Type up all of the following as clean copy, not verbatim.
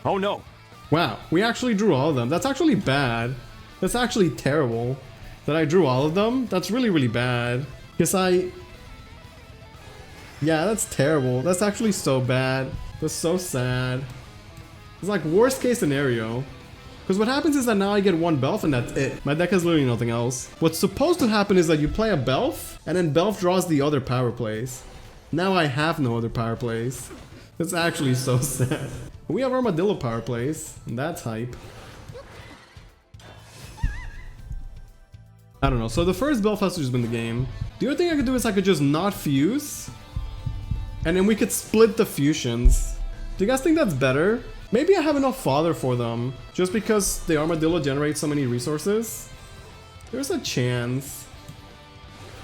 Oh no. Wow, we actually drew all of them. That's actually bad. That's actually terrible that I drew all of them. That's really, really bad. Because yeah, that's terrible. That's actually so bad. That's so sad. It's like worst case scenario. Because what happens is that now I get one Belf and that's it. My deck has literally nothing else. What's supposed to happen is that you play a Belf and then Belf draws the other power plays. Now I have no other power plays. That's actually so sad. We have Armadillo power plays, and that's hype. I don't know. So the first Belf has to just win the game. The other thing I could do is I could just not fuse. And then we could split the fusions. Do you guys think that's better? Maybe I have enough fodder for them, just because the Armadillo generates so many resources. There's a chance.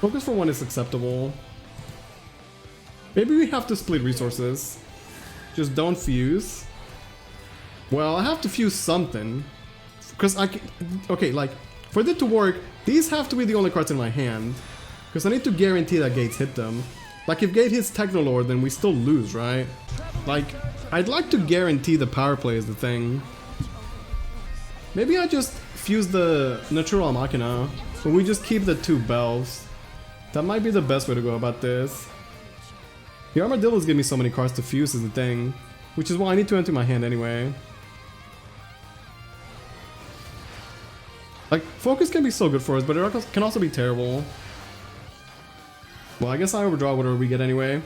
Focus for 1 is acceptable. Maybe we have to split resources. Just don't fuse. Well, I have to fuse something. Because I can... Okay, like, for it to work, these have to be the only cards in my hand. Because I need to guarantee that Gates hit them. Like, if Gate hits Technolord, then we still lose, right? Like... I'd like to guarantee the power play is the thing. Maybe I just fuse the Natural Machina, but we just keep the 2 Bells. That might be the best way to go about this. The Armadillos give me so many cards to fuse is the thing, which is why I need to empty my hand anyway. Like, focus can be so good for us, but it can also be terrible. Well, I guess I overdraw whatever we get anyway.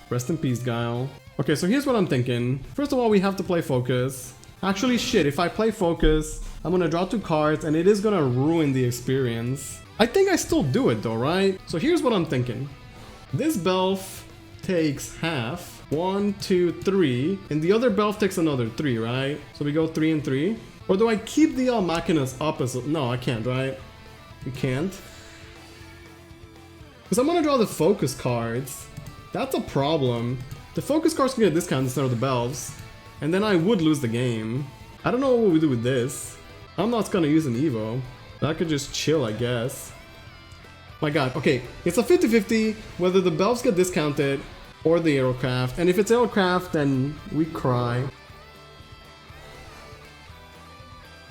Rest in peace, Guile. Okay, so here's what I'm thinking. First of all, we have to play focus. Actually, shit, if I play focus, I'm gonna draw 2 cards and it is gonna ruin the experience. I think I still do it though, right? So here's what I'm thinking. This Belf takes half. 1, 2, 3. And the other Belf takes another 3, right? So we go 3 and 3. Or do I keep the Machinas opposite? No, I can't, right? You can't. Because I'm gonna draw the focus cards. That's a problem. The focus cards can get a discount instead of the Bells. And then I would lose the game. I don't know what we do with this. I'm not gonna use an Evo. I could just chill, I guess. My god, okay. It's a 50-50 whether the Bells get discounted or the Aerocraft. And if it's Aerocraft, then we cry.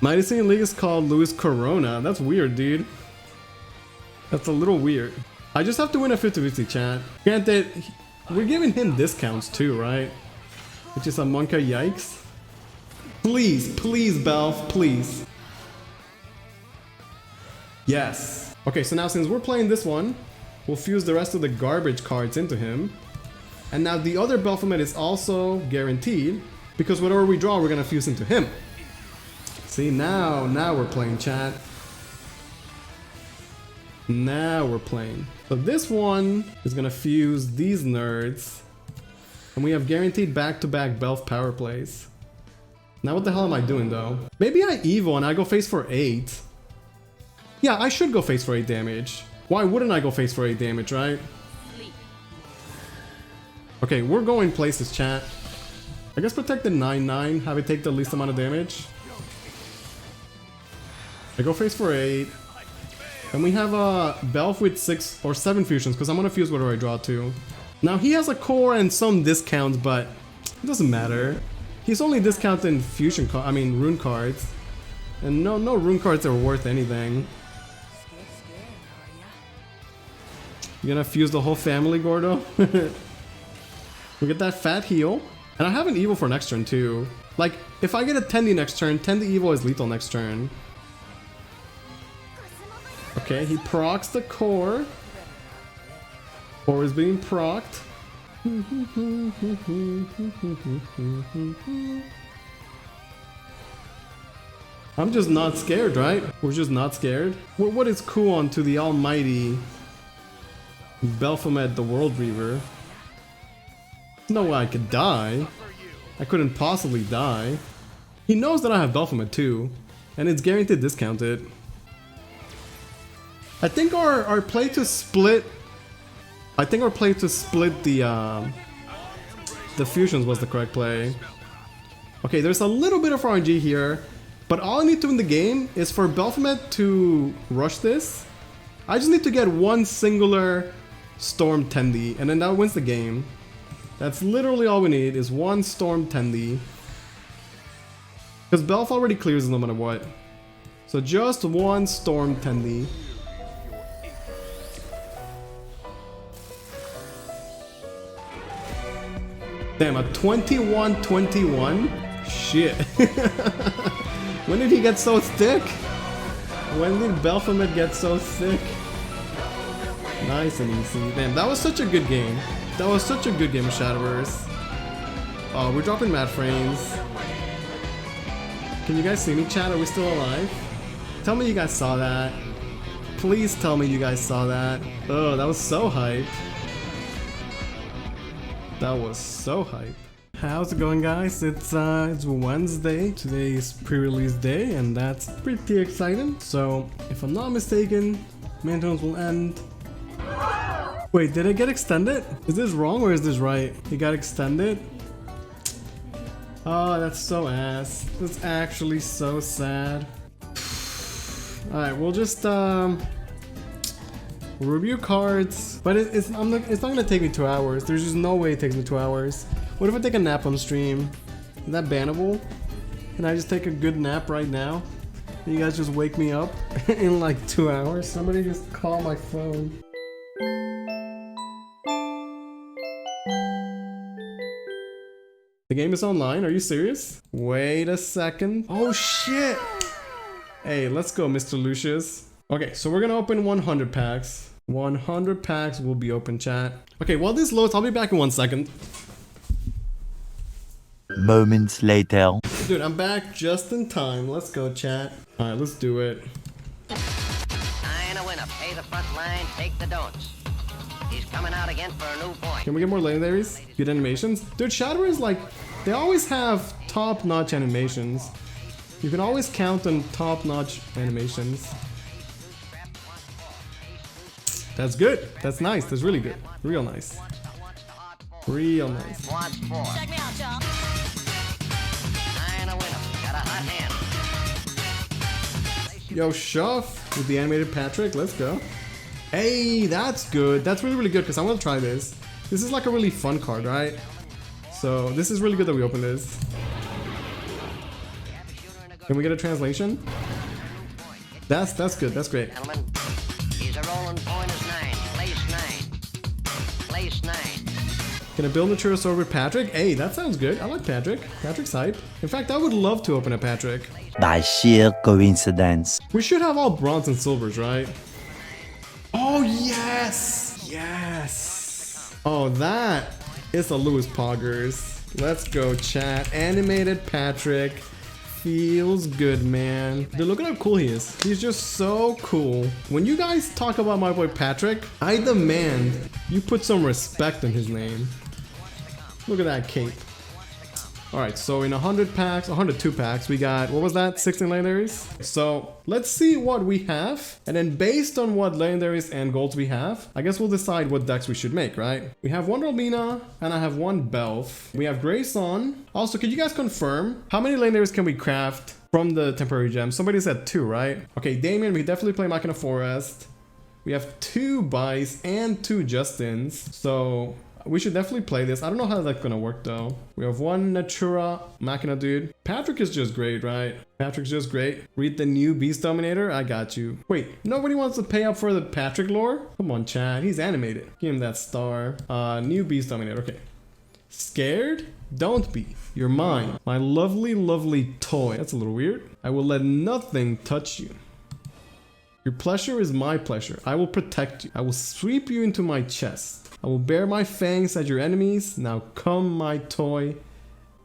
My Decision League is called Luis Corona. That's weird, dude. That's a little weird. I just have to win a 50-50 chat. Granted, we're giving him discounts too, right? Which is a Monka yikes. Please, please, Belf, please. Yes. Okay, so now since we're playing this one, we'll fuse the rest of the garbage cards into him. And now the other Belphomet is also guaranteed, because whatever we draw, we're gonna fuse into him. See, now we're playing, chat. Now we're playing. So this one is gonna fuse these nerds. And we have guaranteed back-to-back Belf power plays. Now what the hell am I doing though? Maybe I Evo and I go face for 8. Yeah, I should go face for 8 damage. Why wouldn't I go face for 8 damage, right? Okay, we're going places, chat. I guess protect the 9/9, have it take the least amount of damage. I go face for 8. And we have a Belf with 6 or 7 fusions, because I'm gonna fuse whatever I draw to. Now he has a core and some discounts, but it doesn't matter. He's only discounting fusion rune cards. And no rune cards are worth anything. You gonna fuse the whole family, Gordo? We get that fat heal. And I have an Evo for next turn too. Like, if I get a Tendi next turn, Tendi Evo is lethal next turn. Okay, he procs the core. Core is being procced. I'm just not scared, right? We're just not scared. What is Kuon to the almighty Belphomet the World Reaver? No way I could die. I couldn't possibly die. He knows that I have Belphomet too, and it's guaranteed discounted. I think our play to split. I think our play to split the fusions was the correct play. Okay, there's a little bit of RNG here, but all I need to win the game is for Belphomet to rush this. I just need to get one singular Storm Tendi, and then that wins the game. That's literally all we need is one Storm Tendy. Because Belf already clears no matter what. So just one Storm Tendy. Damn, a 21-21? Shit. When did he get so thick? When did Belphomet get so thick? Nice and easy. Damn, that was such a good game. That was such a good game of Shadowverse. Oh, we're dropping mad frames. Can you guys see me, chat? Are we still alive? Tell me you guys saw that. Please tell me you guys saw that. Oh, that was so hype. That was so hype. How's it going, guys? It's Wednesday. Today is pre-release day, and that's pretty exciting. So, if I'm not mistaken, maintenance will end. Wait, did it get extended? Is this wrong or is this right? It got extended? Oh, that's so ass. That's actually so sad. Alright, we'll just review cards, but it's not gonna take me 2 hours. There's just no way it takes me 2 hours. What if I take a nap on stream? Is that bannable? Can I just take a good nap right now? And you guys just wake me up in like 2 hours? Somebody just call my phone. The game is online, are you serious? Wait a second. Oh shit! Hey, let's go, Mr. Lucius. Okay, so we're gonna open 100 packs. 100 packs will be open, chat. Okay, while this loads, I'll be back in 1 second. Moments later. Dude, I'm back just in time. Let's go, chat. Alright, let's do it. I ain't a winner. Pay the front line, take the don'ts. He's coming out again for a new point. Can we get more legendaries? Good animations? Dude, Shadowverse, like, they always have top-notch animations. You can always count on top-notch animations. That's good. That's nice. That's really good. Real nice. Real nice. Check me out, y'all. I ain't a winner. Got a hot hand. Yo, Shuff with the animated Patrick. Let's go. Hey, that's good. That's really, really good because I want to try this. This is like a really fun card, right? So this is really good that we opened this. Can we get a translation? That's good. That's great. Gentlemen, he's a rolling point is 9. Place 9. Place 9. Can I build Mature Sword with Patrick? Hey, that sounds good. I like Patrick. Patrick's hype. In fact, I would love to open a Patrick. By sheer coincidence. We should have all bronze and silvers, right? Oh, yes! Yes! Oh, that is a Louis Poggers. Let's go, chat. Animated Patrick. Feels good, man. Dude, look at how cool he is. He's just so cool. When you guys talk about my boy Patrick, I demand you put some respect on his name. Look at that cape. Alright, so in 100 packs, 102 packs, we got, what was that? 16 legendaries? So let's see what we have. And then based on what legendaries and golds we have, I guess we'll decide what decks we should make, right? We have one Romina and I have one Belf. We have Grayson. Also, could you guys confirm how many legendaries can we craft from the temporary gems? Somebody said 2, right? Okay, Damien, we definitely play Machina Forest. We have 2 Bice and 2 Justins. So we should definitely play this. I don't know how that's gonna work though. We have one Natura Machina dude. Patrick is just great, right? Patrick's just great. Read the new Beast Dominator. I got you. Wait, nobody wants to pay up for the Patrick lore? Come on, Chad. He's animated. Give him that star. New Beast Dominator. Okay. Scared? Don't be. You're mine. My lovely, lovely toy. That's a little weird. I will let nothing touch you. Your pleasure is my pleasure. I will protect you. I will sweep you into my chest. I will bare my fangs at your enemies. Now come, my toy.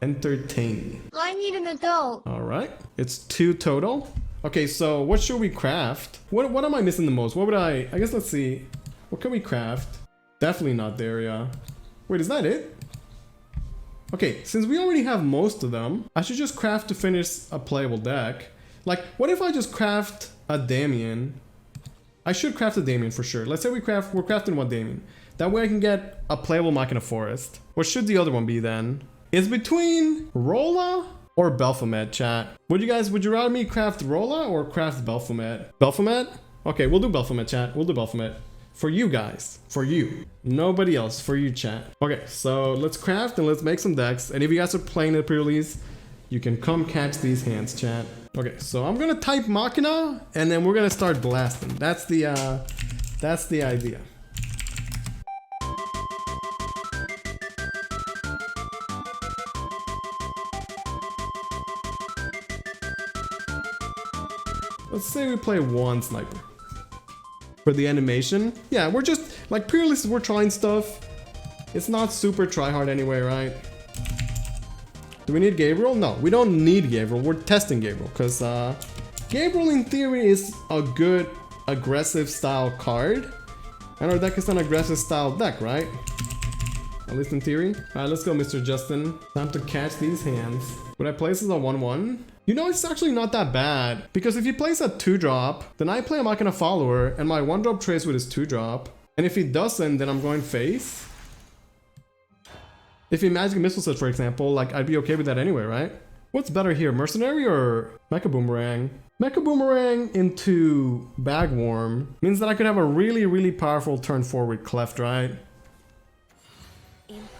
Entertain me. I need an adult. Alright. It's 2 total. Okay, so what should we craft? What am I missing the most? What would I guess let's see. What can we craft? Definitely not there, yeah. Wait, is that it? Okay, since we already have most of them, I should just craft to finish a playable deck. Like, what if I just craft a Damien? I should craft a Damien for sure. Let's say we're crafting one Damien. That way I can get a playable Machina Forest. What should the other one be then? It's between Rolla or Belphomet, chat. Would you rather me craft Rolla or craft Belphomet? Belphomet? Okay, we'll do Belphomet, chat. We'll do Belphomet. For you guys. For you. Nobody else. For you, chat. Okay, so let's craft and let's make some decks. And if you guys are playing the pre-release, you can come catch these hands, chat. Okay, so I'm gonna type Machina, and then we're gonna start blasting. That's the idea. Let's say we play one sniper. For the animation, yeah, we're just, like, pre-releases, we're trying stuff. It's not super try-hard anyway, right? Do we need Gabriel? No, we don't need Gabriel. We're testing Gabriel, because Gabriel, in theory, is a good aggressive style card. And our deck is an aggressive style deck, right? At least in theory. Alright, let's go, Mr. Justin. Time to catch these hands. Would I place this a 1-1? You know, it's actually not that bad. Because if he plays a 2-drop, then I play a Machina follower, and my 1-drop trades with his 2-drop. And if he doesn't, then I'm going face. If he Magic Missiles it, for example, like, I'd be okay with that anyway, right? What's better here, Mercenary or Mecha Boomerang? Mecha Boomerang into Bagworm means that I could have a really, really powerful turn 4 with Cleft, right?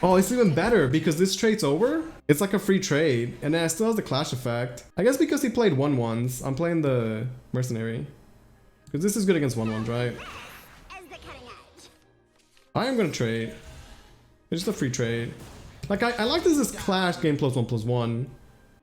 Oh, it's even better because this trade's over. It's like a free trade, and then it still has the clash effect. I guess because he played 1-1s, I'm playing the Mercenary. Because this is good against 1-1s, right? I am gonna trade. It's just a free trade. Like, I like this clash game +1/+1.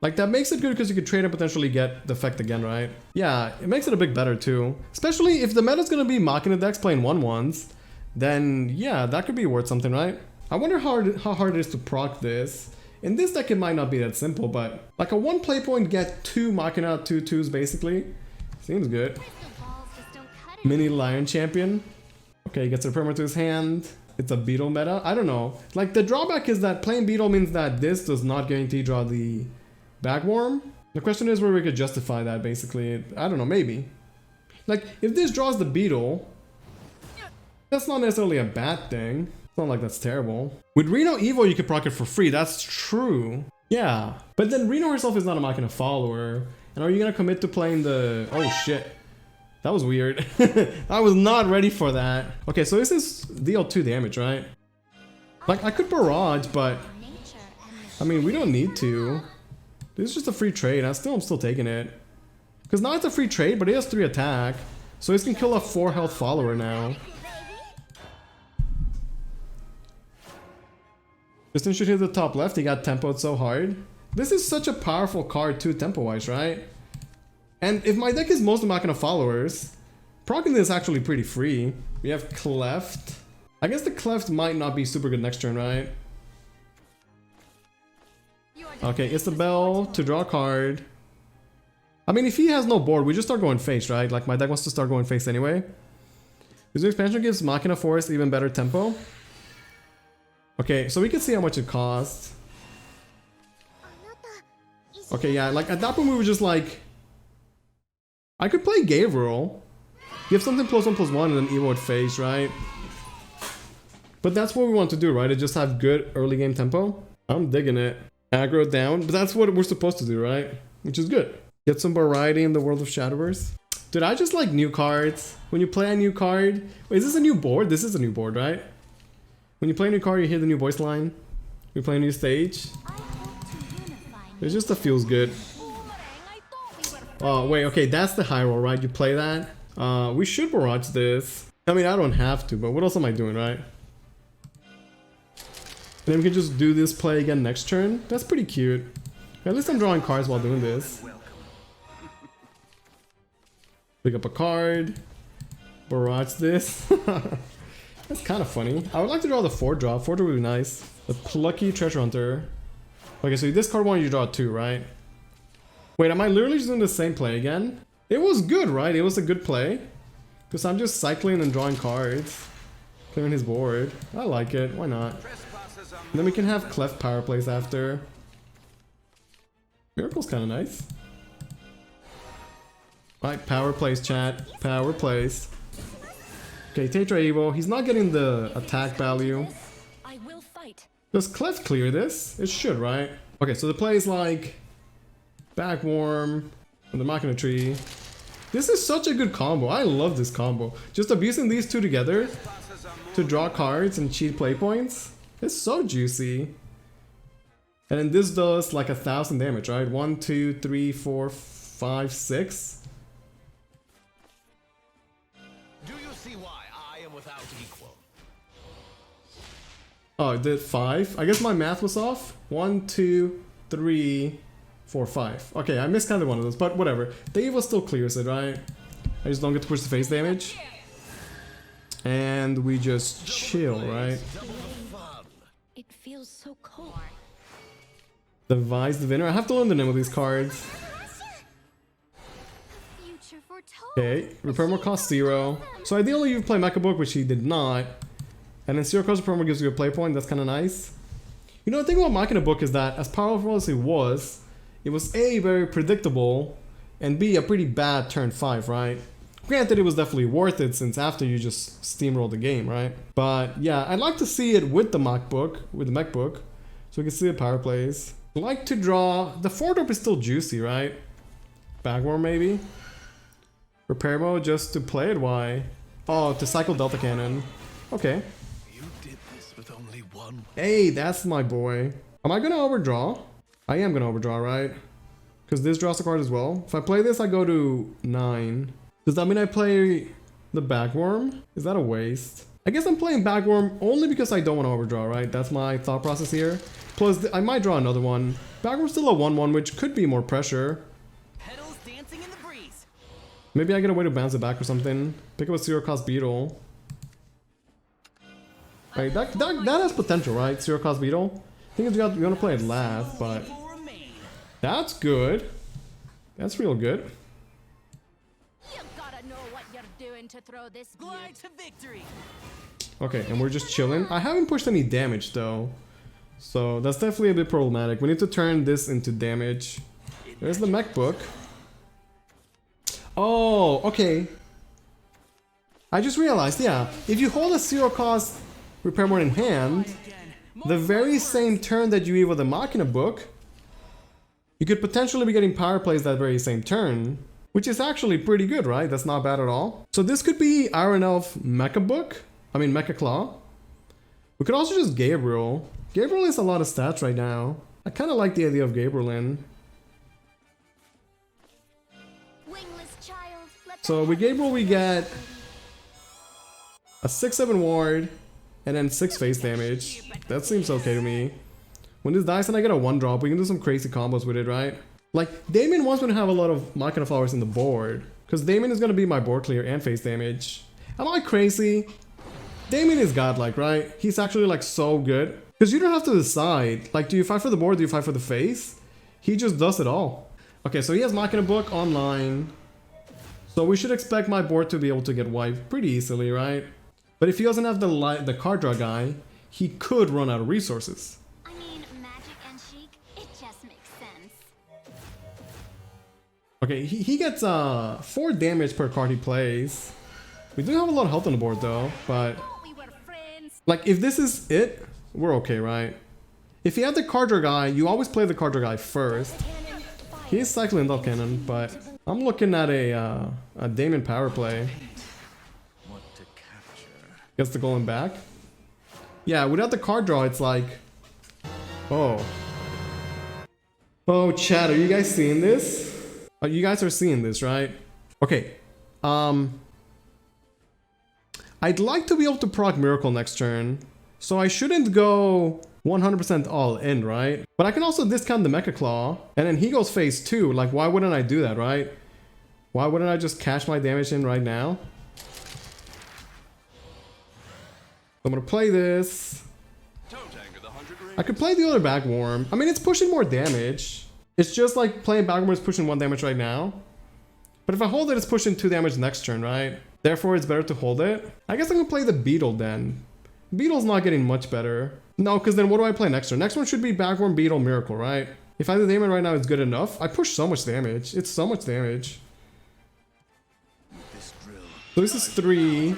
Like, that makes it good because you could trade and potentially get the effect again, right? Yeah, it makes it a bit better too. Especially if the meta's gonna be Machina decks playing 1-1s, then yeah, that could be worth something, right? I wonder how hard it is to proc this. In this deck, it might not be that simple, but like a 1 play point, get 2 Machina 2/2s basically. Seems good. Mini Lion Champion. Okay, he gets a perma to his hand. It's a Beetle meta. I don't know. Like, the drawback is that playing Beetle means that this does not guarantee draw the Bagworm. The question is where we could justify that, basically. I don't know, maybe. Like, if this draws the Beetle, that's not necessarily a bad thing. It's not like that's terrible. With Reno Evo, you could proc it for free. That's true. Yeah. But then Reno herself is not a Machina follower. And are you gonna commit to playing the... Oh, shit. That was weird. I was not ready for that. Okay, so this is deal 2 damage, right? Like, I could barrage, but... I mean, we don't need to. This is just a free trade. I'm still taking it. Because now it's a free trade, but he has 3 attack. So he can kill a 4 health follower now. Justin should hit the top left. He got tempoed so hard. This is such a powerful card too, tempo-wise, right? And if my deck is mostly Machina followers, proccing this is actually pretty free. We have Cleft. I guess the Cleft might not be super good next turn, right? Okay, Isabel to draw a card. I mean, if he has no board, we just start going face, right? Like, my deck wants to start going face anyway. This new expansion gives Machina Force even better tempo. Okay, so we can see how much it costs. Okay, yeah, like, at that point we were just like... I could play Gabriel, give something +1/+1 and then Evo at face, right? But that's what we want to do, right? Just have good early game tempo. I'm digging it. Aggro down, but that's what we're supposed to do, right? Which is good. Get some variety in the world of Shadowverse. Dude, I just like new cards. When you play a new card... Wait, is this a new board? This is a new board, right? When you play a new card, you hear the new voice line. We play a new stage. It just feels good. Oh, wait, okay, that's the high roll, right? You play that? We should barrage this. I mean, I don't have to, but what else am I doing, right? And then we can just do this play again next turn. That's pretty cute. At least I'm drawing cards while doing this. Pick up a card. Barrage this. That's kind of funny. I would like to draw the 4-drop. 4-drop would be nice. The Plucky Treasure Hunter. Okay, so this card wanted you to draw 2, right? Wait, am I literally just doing the same play again? It was good, right? It was a good play. Because I'm just cycling and drawing cards. Clearing his board. I like it. Why not? And then we can have Cleft power plays after. Miracle's kind of nice. Right, power plays, chat. Power plays. Okay, Tetra Evo. He's not getting the attack value. Does Cleft clear this? It should, right? Okay, so the play is like... Bagworm. And the Machina Tree. This is such a good combo. I love this combo. Just abusing these two together to draw cards and cheat play points. It's so juicy. And then this does like 1,000 damage, right? 1, 2, 3, 4, 5, 6. Do you see why I am without equal? Oh, it did 5. I guess my math was off. 1, 2, 3, 4, 5. Okay, I missed kind of one of those, but whatever. The Eva still clears it, right? I just don't get to push the face damage. And we just chill, right? It feels so cold. Device Diviner. I have to learn the name of these cards. Okay, Repair Mode costs 0. So ideally you play Mecha Book, which he did not. And then 0 cost Repair Mode gives you a play point. That's kind of nice. You know, the thing about Machina Book is that as powerful as it was A, very predictable, and B, a pretty bad turn 5, right? Granted, it was definitely worth it since after you just steamroll the game, right? But yeah, I'd like to see it with the Mech Book, so we can see the power plays. I'd like to draw, the 4-drop is still juicy, right? Bagworm maybe? Repair Mode just to play it, why? Oh, to cycle Delta Cannon. Okay. You did this with only one. Hey, that's my boy. Am I gonna overdraw? I am gonna overdraw, right? Because this draws a card as well. If I play this, I go to 9. Does that mean I play the Bagworm? Is that a waste? I guess I'm playing Bagworm only because I don't want to overdraw, right? That's my thought process here. Plus, I might draw another one. Bagworm's still a 1-1, which could be more pressure. Petals dancing in the breeze. Maybe I get a way to bounce it back or something. Pick up a 0-cost Beetle. Right, that has potential, right? 0-cost Beetle. I think you want to play it last, but that's good. That's real good. You gotta know what you're doing to throw this Glide to victory. Okay, and we're just chilling. I haven't pushed any damage though, so that's definitely a bit problematic. We need to turn this into damage. There's the Mech Book. Oh, okay. I just realized, yeah, if you hold a 0-cost Repair Mode in hand, the very same turn that you eat with the Machina Book, you could potentially be getting power plays that very same turn, which is actually pretty good, right? That's not bad at all. So this could be Iron Elf Mecha Book. I mean Mecha Claw. We could also just Gabriel. Gabriel has a lot of stats right now. I kind of like the idea of Gabriel in. So with Gabriel we get a 6-7 ward and then 6 face damage. That seems okay to me. When this dies and I get a 1-drop, we can do some crazy combos with it, right? Like, Damien wants me to have a lot of Machina flowers in the board. Because Damien is going to be my board clear and face damage. Am I crazy? Damien is godlike, right? He's actually like so good. Because you don't have to decide. Like, do you fight for the board? Do you fight for the face? He just does it all. Okay, so he has Machina Book online. So we should expect my board to be able to get wiped pretty easily, right? But if he doesn't have the card draw guy, he could run out of resources. I mean, magic and chic, it just makes sense. Okay, he gets 4 damage per card he plays. We do have a lot of health on the board though, but We were friends. like if this is it, we're okay, right? If you have the card draw guy, you always play the card draw guy first. He is cycling Delta Cannon, but I'm looking at a Damien power play. What to capture? Gets the golem back. Yeah, without the card draw, it's like, oh. Oh, chat, are you guys seeing this? Oh, you guys are seeing this, right? Okay. I'd like to be able to proc Miracle next turn, so I shouldn't go 100% all in, right? But I can also discount the Mecha Claw, and then he goes phase 2. Like, why wouldn't I do that, right? Why wouldn't I just cash my damage in right now? I'm gonna play this. I could play the other Bagworm. I mean, it's pushing more damage. It's just like playing Bagworm is pushing 1 damage right now. But if I hold it, it's pushing 2 damage next turn, right? Therefore, it's better to hold it. I guess I'm gonna play the Beetle then. Beetle's not getting much better. No, because then what do I play next turn? Next one should be Bagworm, Beetle, Miracle, right? If I do Damon right now, it's good enough. I push so much damage. It's so much damage. So this is 3.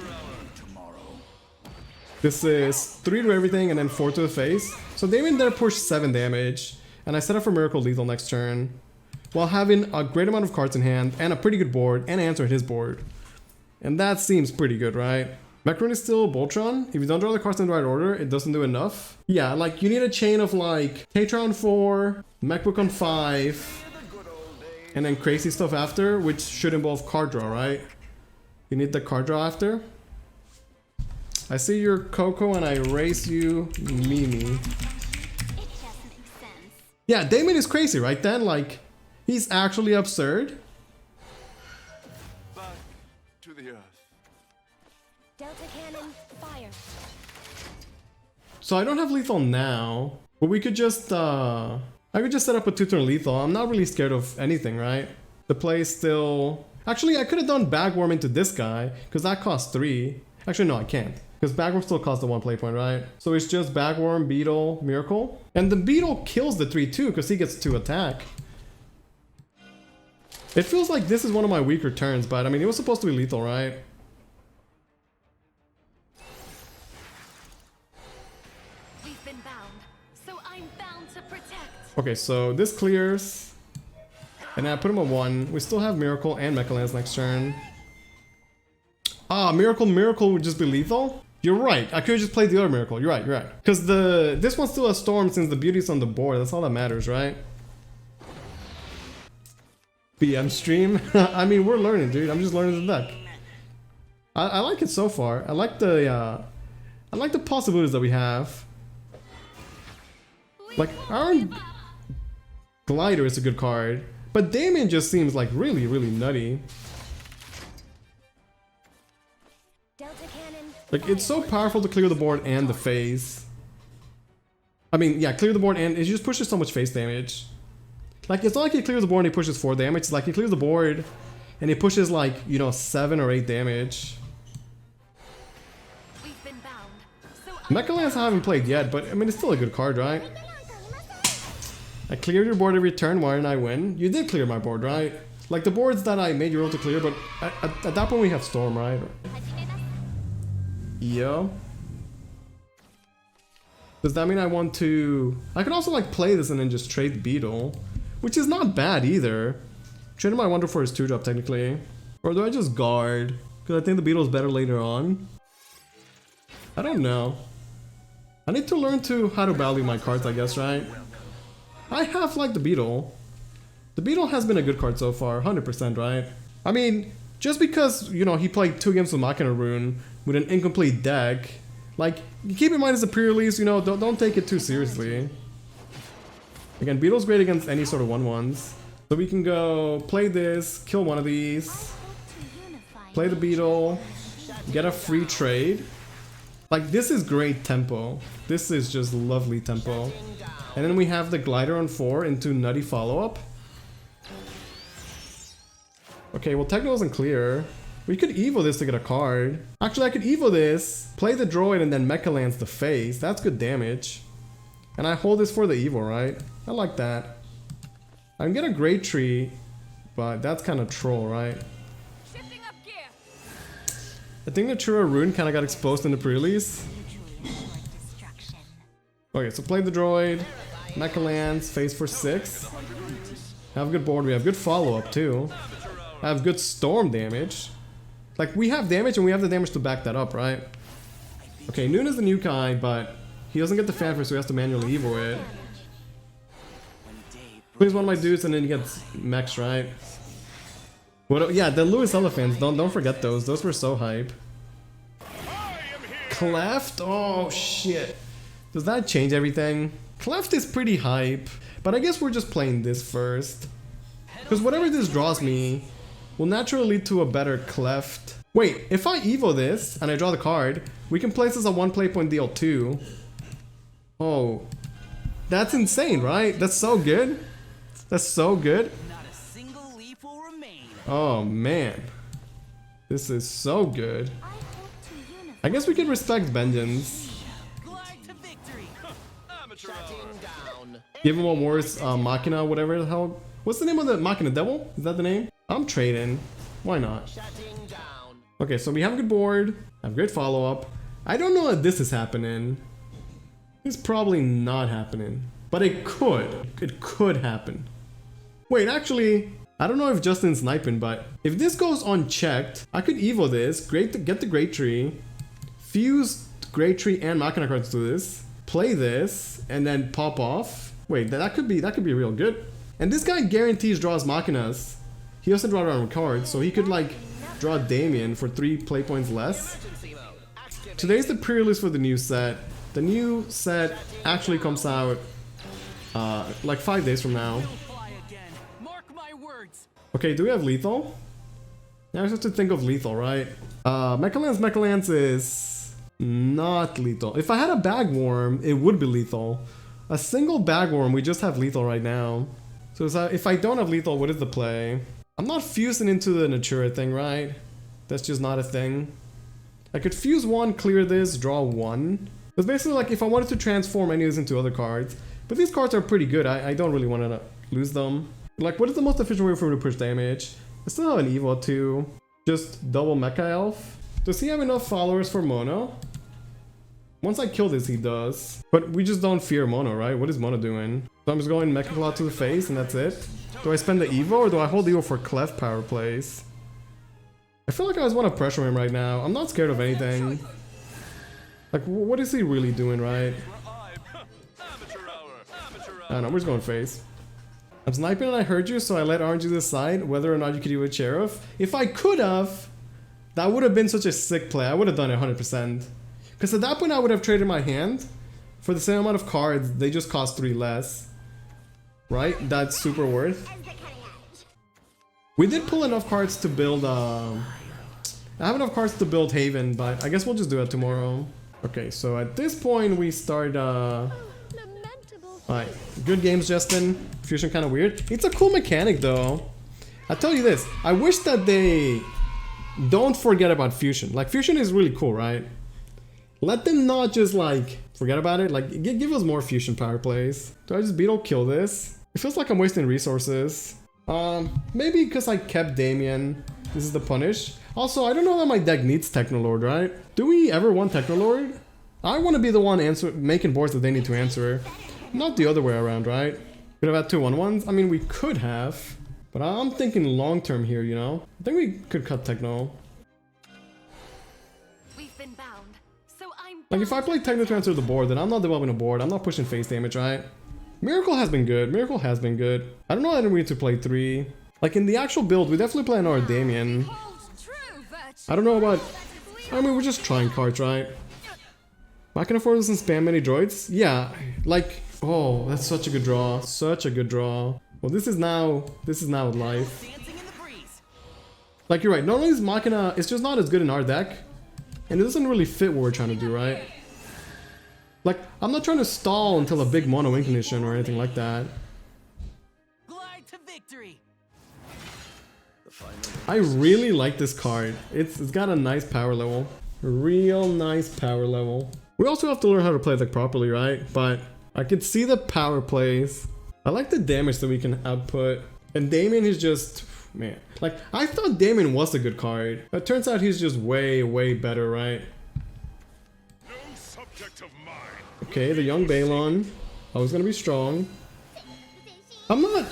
This is 3 to everything and then 4 to the face. So Damien there pushed 7 damage. And I set up for Miracle Lethal next turn. while having a great amount of cards in hand and a pretty good board and answer at his board. And that seems pretty good, right? Mech is still Voltron. If you don't draw the cards in the right order, it doesn't do enough. Yeah, like you need a chain of like Tetra on 4, MacBook on 5, and then crazy stuff after, which should involve card draw, right? You need the card draw after. I see your Coco and I raise you Mimi. It just makes sense. Yeah, Damon is crazy, right then? Like, he's actually absurd. Back to the earth. Delta cannon, fire. So I don't have lethal now, but we could just, I could just set up a 2-turn lethal. I'm not really scared of anything, right? The play is still... Actually, I could have done Bagworm into this guy, because that costs 3. Actually, no, I can't. Because Bagworm still costs the 1 play point, right? So it's just Bagworm, Beetle, Miracle. And the Beetle kills the 3-2, because he gets 2 attack. It feels like this is one of my weaker turns, but I mean, it was supposed to be lethal, right? We've been bound, so I'm bound to protect. Okay, so this clears. And I put him at 1. We still have Miracle and Mecha Lance next turn. Ah, Miracle would just be lethal? You're right. I could have just played the other Miracle. You're right, you're right. Because this one still has Storm since the beauty's on the board. That's all that matters, right? BM stream? I mean, we're learning, dude. I'm just learning the deck. I like it so far. I like the possibilities that we have. Like, our Glider is a good card. But Damien just seems like really, really nutty. Delta cannon. Like, it's so powerful to clear the board and the phase. I mean, yeah, clear the board and it just pushes so much face damage. Like, it's not like he clears the board and he pushes 4 damage. It's like he clears the board and he pushes like, you know, 7 or 8 damage. We've been bound, so Mecha Lance I haven't played yet, but I mean, it's still a good card, right? I cleared your board every turn, why didn't I win? You did clear my board, right? Like the boards that I made you roll to clear, but at that point we have Storm, right? Yo. Does that mean I want to... I could also like play this and then just trade Beetle, which is not bad either. Trade him I wonder for his 2-drop technically. Or do I just guard? Because I think the Beetle's better later on. I don't know. I need to learn how to value my cards, I guess, right? I have like the Beetle. The Beetle has been a good card so far, 100%, right? I mean, just because, you know, he played 2 games with Machina Rune with an incomplete deck, like, keep in mind it's a pre-release, you know, don't take it too seriously. Again, Beetle's great against any sort of 1/1s. So we can go play this, kill one of these, play the Beetle, get a free trade. Like, this is great tempo. This is just lovely tempo. And then we have the Glider on 4 into Nutty follow-up. Okay, well, Techno isn't clear. We could Evo this to get a card. Actually, I could Evo this, play the Droid, and then Mecha Lance the face. That's good damage. And I hold this for the Evo, right? I like that. I can get a Great Tree, but that's kind of troll, right? shifting up gear. I think the Chura Rune kind of got exposed in the pre-release. Okay, so play the Droid, Mecha Lance, face for 6. Have a good board, we have good follow-up too. I have good Storm damage. Like, we have damage and we have the damage to back that up, right? Okay, Noon is the new guy, but he doesn't get the fanfare, so he has to manually Evo it. Plays one of my dudes and then he gets mechs, right? What? Yeah, the Lewis Elephants, don't forget those. Those were so hype. Cleft? Oh shit. Does that change everything? Cleft is pretty hype, but I guess we're just playing this first. Because whatever this draws me will naturally lead to a better Cleft. Wait, if I Evo this and I draw the card, we can place this a 1 play point deal too. Oh, that's insane, right? That's so good. That's so good. Not a single leaf will remain. Oh man, this is so good. I hope to unify. I guess we can respect Vengeance. Glide to victory. Give him one worse Machina, whatever the hell. What's the name of the Machina? Devil? Is that the name? I'm trading. Why not? Okay, so we have a good board. I have great follow-up. I don't know if this is happening. It's probably not happening. But it could. It could happen. Wait, actually, I don't know if Justin's sniping, but if this goes unchecked, I could evo this, get the Great Tree, fuse Great Tree and Machina cards to this, play this, and then pop off. Wait, that could be real good. And this guy guarantees draws Machinas. He doesn't draw random cards, so he could like draw Damien for 3 play points less. Today's the pre-release for the new set. The new set actually comes out like 5 days from now. Okay, do we have lethal? Now I just have to think of lethal, right? Mechalance is not lethal. If I had a Bagworm, it would be lethal. A single Bagworm, we just have lethal right now. So if I don't have lethal, what is the play? I'm not fusing into the Natura thing, right? That's just not a thing. I could fuse 1, clear this, draw 1. It's basically like if I wanted to transform any of these into other cards. But these cards are pretty good. I don't really want to lose them. Like, what is the most efficient way for me to push damage? I still have an Evo too. Just double Mecha Elf. Does he have enough followers for Mono? Once I kill this, he does. But we just don't fear Mono, right? What is Mono doing? So I'm just going Mecha Claw to the face and that's it. Do I spend the Evo or do I hold Evo for Clef power plays? I feel like I just want to pressure him right now. I'm not scared of anything. Like, what is he really doing, right? I don't know, we're just going face. I'm sniping and I heard you, so I let RNG decide whether or not you could do a Sheriff. If I could have, that would have been such a sick play. I would have done it 100%. Because at that point I would have traded my hand. For the same amount of cards, they just cost 3 less. Right? That's super worth. We did pull enough cards to build, I have enough cards to build Haven, but I guess we'll just do it tomorrow. Okay, so at this point we start, alright, good games, Justin. Fusion kind of weird. It's a cool mechanic though. I'll tell you this, I wish that they don't forget about Fusion. Like, Fusion is really cool, right? Let them not just like forget about it. Like, give us more Fusion power plays. Do I just Beetle kill this? It feels like I'm wasting resources. Maybe because I kept Damien. This is the punish. Also, I don't know that my deck needs Technolord, right? Do we ever want Technolord? I want to be the one making boards that they need to answer. Not the other way around, right? Could have had 2 1/1s. I mean, we could have. But I'm thinking long term here, you know? I think we could cut Techno. We've been bound, so I'm Like, if I play Techno to answer the board, then I'm not developing a board. I'm not pushing face damage, right? Miracle has been good. Miracle has been good. I don't know that we need to play 3. Like, in the actual build, we definitely play another Damien. I don't know about... I mean, we're just trying cards, right? I can afford this and spam many droids? Yeah, like... Oh, that's such a good draw. Such a good draw. Well, this is now life. Like, you're right. Not only is Machina... It's just not as good in our deck. And it doesn't really fit what we're trying to do, right? Like, I'm not trying to stall until a big mono inclination or anything like that. Glide to victory. I really like this card. It's got a nice power level. Real nice power level. We also have to learn how to play the deck properly, right? But I could see the power plays. I like the damage that we can output. And Damien is just... Man. Like, I thought Damien was a good card. But it turns out he's just way, way better, right? Okay, the young Balon. I was gonna be strong. I'm not...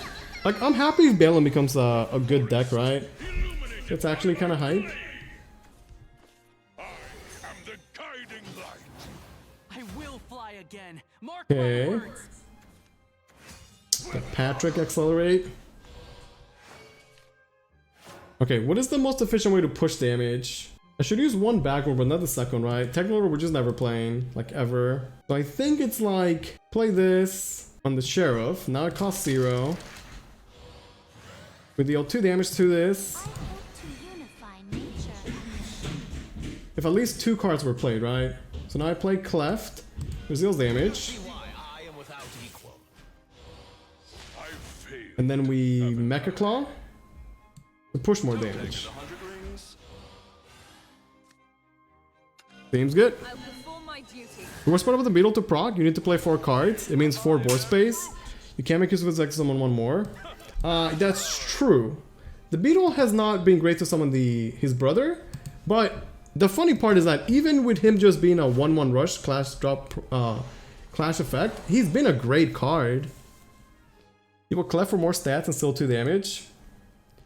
Like, I'm happy if Balon becomes a good deck, right? It's actually kind of hype. I will fly again. Mark Okay. my words. The Patrick Accelerate. Okay, what is the most efficient way to push damage? I should use 1 backward, but not the second, right? Technology we're just never playing, like ever. So I think it's like, play this on the Sheriff. Now it costs 0. We deal 2 damage to this. If at least 2 cards were played, right? So now I play Cleft, which deals damage. And then we Mecha Claw to push more damage. Seems good. We were split up with the Beetle to proc. You need to play 4 cards. It means 4 board space. You can't make use of its X summon 1 more. That's true. The Beetle has not been great to summon his brother, but the funny part is that even with him just being a 1/1 rush clash drop clash effect, he's been a great card. He will cleft for more stats and still 2 damage.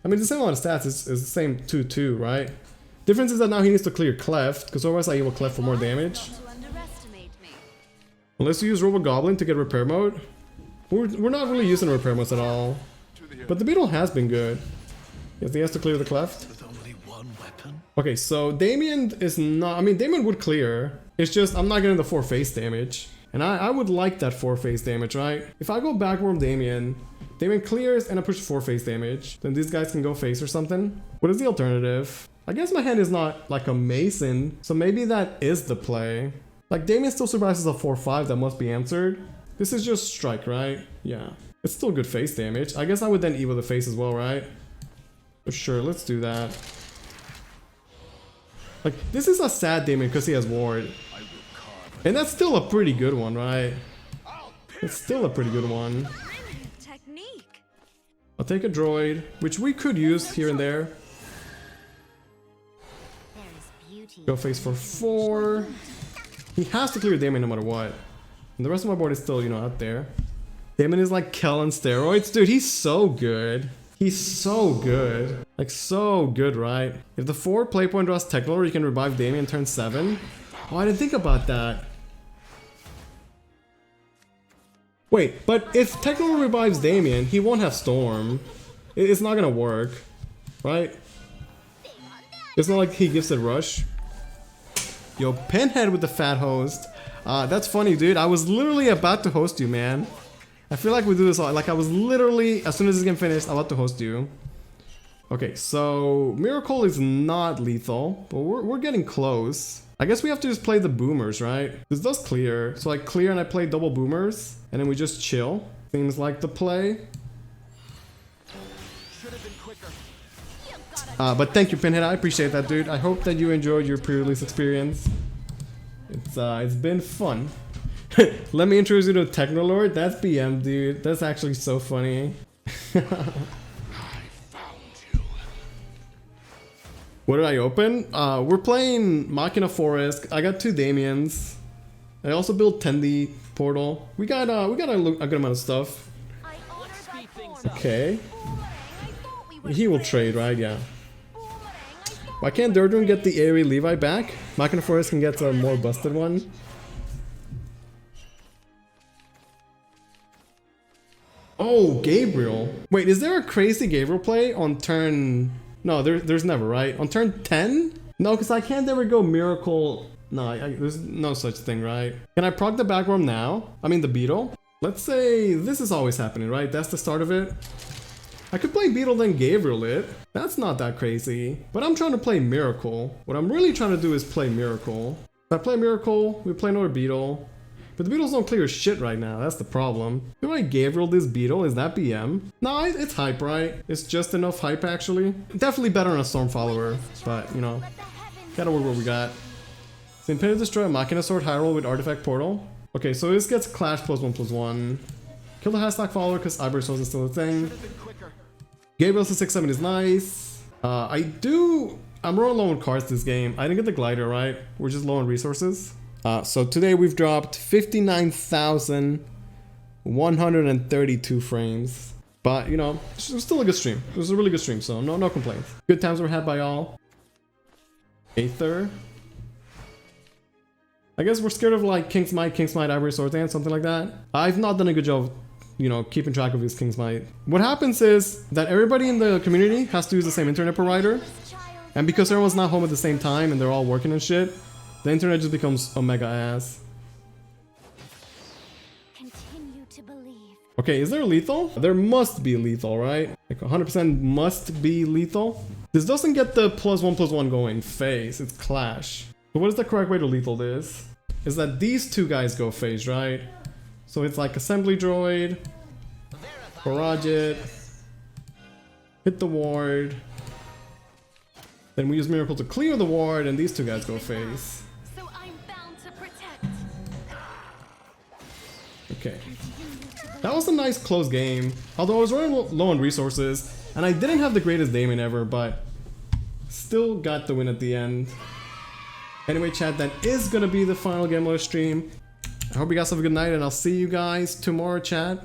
I mean, the same amount of stats is the same 2-2, right? Difference is that now he needs to clear cleft, because otherwise I will cleft for more damage. Unless you use Robo Goblin to get repair mode. We're not really using repair modes at all. But the beetle has been good. Yes, he has to clear the cleft. With only one weapon? Okay, so Damien is not... I mean, Damien would clear. It's just I'm not getting the 4 face damage. And I would like that 4 face damage, right? If I go backward Damien clears and I push 4 face damage, then these guys can go face or something. What is the alternative? I guess my hand is not like amazing, so maybe that is the play. Like, Damien still survives as a 4-5 that must be answered. This is just strike, right? Yeah. It's still good face damage. I guess I would then evo the face as well, right? For sure, let's do that. Like, this is a sad Damien because he has ward. And that's still a pretty good one, right? It's still a pretty good one. Technique. I'll take a droid, which we could use here and there. Go face for 4. He has to clear Damien no matter what. And the rest of my board is still, you know, out there. Damien is like Kel on steroids. Dude, he's so good. He's so good. Like, so good, right? If the 4 play point draws Technolord, you can revive Damien turn 7. Oh, I didn't think about that. Wait, but if Technolord revives Damien, he won't have Storm. It's not gonna work, right? It's not like he gives it Rush. Yo, Pinhead with the fat host. That's funny, dude. I was literally about to host you, man. I feel like we do this all. Like, I was literally, as soon as this game finished, about to host you. Okay, so Miracle is not lethal, but we're getting close. I guess we have to just play the boomers, right? This does clear. So I clear and I play double boomers, and then we just chill. Seems like the play. But thank you, Pinhead. I appreciate that, dude. I hope that you enjoyed your pre-release experience. It's been fun. Let me introduce you to Technolord. That's BM, dude. That's actually so funny. What did I open? We're playing Machina Forest. I got 2 Damiens. I also built Tendi Portal. We got a good amount of stuff. Okay. He will trade, right? Yeah. Why can't Durdrum get the AoE Levi back? Machina Forest can get a more busted one. Oh, Gabriel. Wait, is there a crazy Gabriel play on turn... No, there's never, right? On turn 10? No, because I can't ever go Miracle... No, there's no such thing, right? Can I proc the backworm now? I mean the Beetle? Let's say this is always happening, right? That's the start of it. I could play Beetle then Gabriel it. That's not that crazy. But I'm trying to play Miracle. What I'm really trying to do is play Miracle. If I play Miracle, we play another Beetle. But the Beetles don't clear shit right now, that's the problem. Do I Gabriel this Beetle? Is that BM? No, it's hype, right? It's just enough hype, actually. Definitely better than a Storm Follower, but, you know, gotta work what we got. So Infinite Destroy, Machina Sword, High Roll with Artifact Portal. Okay, so this gets Clash +1/+1. Kill the Hashtag Follower because Ivory Souls is still a thing. Gabriel's a 6/7 is nice. I'm rolling low on cards this game. I didn't get the Glider, right? We're just low on resources. So today we've dropped 59,132 frames. But, you know, it was still a good stream. It was a really good stream, so no complaints. Good times were had by all. Aether. I guess we're scared of like King's Might, Ivory Sword Dance, something like that. I've not done a good job, you know, keeping track of his King's Might. What happens is that everybody in the community has to use the same internet provider. And because everyone's not home at the same time and they're all working and shit, the internet just becomes a mega ass. Continue to believe. Okay, is there lethal? There must be lethal, right? Like 100% must be lethal. This doesn't get the +1/+1 going phase, it's Clash. So what is the correct way to lethal this? Is that these 2 guys go phase, right? So it's like Assembly Droid, barrage it, hit the ward, then we use Miracle to clear the ward, and these 2 guys go phase. So I'm bound to protect. Okay. That was a nice close game. Although I was running low on resources, and I didn't have the greatest Damien ever, but still got the win at the end. Anyway, chat, that is gonna be the final game of the stream. I hope you guys have a good night, and I'll see you guys tomorrow, chat.